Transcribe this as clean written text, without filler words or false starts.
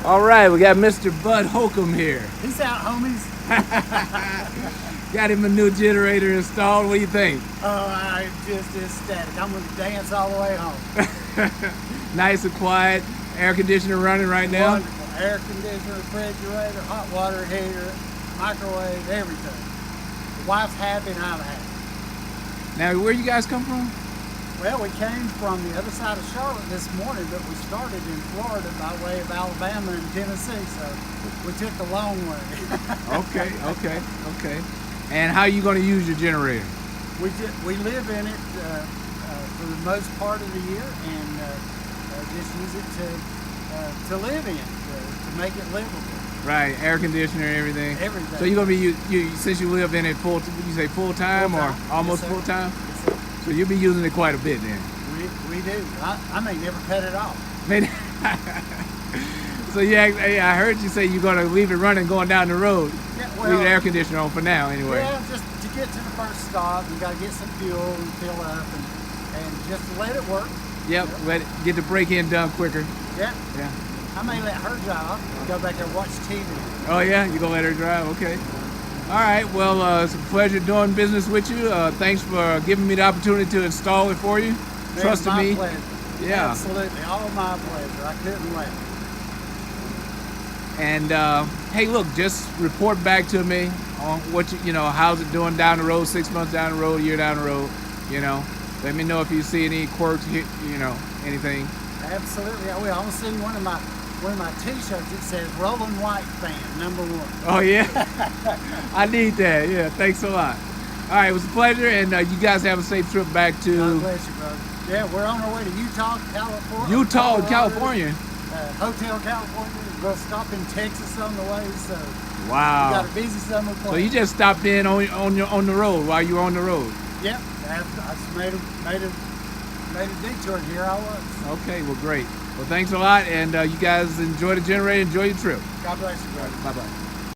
All right, we got Mr. Bud Holcomb here. Peace out, homies. Got him a new generator installed. What do you think? Oh, I'm just ecstatic. I'm going to dance all the way home. Nice and quiet. Air conditioner running right now. Wonderful. Air conditioner, refrigerator, hot water heater, microwave, everything. The wife's happy and I'm happy. Now, where you guys come from? Well, we came from the other side of Charlotte this morning, but we started in Florida by way of Alabama and Tennessee, so we took the long way. Okay. And how are you going to use your generator? We live in it for the most part of the year, and just use it to live in, to make it livable. Right, air conditioner and everything. Everything. So you're going to be since you live in it full time or almost full time? Yes, sir. So you'll be using it quite a bit then. We do. I may never cut it off. So yeah, I heard you say you're going to leave it running going down the road. Yeah, well, leave the air conditioner on for now anyway. Yeah, just to get to the first stop, you got to get some fuel and fill up and just to let it work. Yep, get the break-in done quicker. Yeah. Yeah. I may let her drive and go back there and watch TV. Oh yeah, you gonna let her drive? Okay. All right, well, it's a pleasure doing business with you. Thanks for giving me the opportunity to install it for you. Trusting me. Pleasure. Yeah. Absolutely, all my pleasure. I couldn't wait. And hey, look, just report back to me on what how's it doing down the road, 6 months down the road, a year down the road. Let me know if you see any quirks, anything. Absolutely, I will. I'm gonna send you one of my T-shirts. It says "Rolling White Fan #1." Oh yeah, I need that. Yeah, thanks a lot. All right, it was a pleasure, and you guys have a safe trip back to. God bless you, brother. Yeah, we're on our way to Utah, California. California. Hotel California. We'll stop in Texas on the way. So. Wow. We got a busy summer plan. So you just stopped in on the road while you were on the road. Yep. I just made a detour, and here I was. Okay, well, great. Well, thanks a lot, and you guys enjoy the generator, enjoy your trip. God bless you, brother. Bye-bye.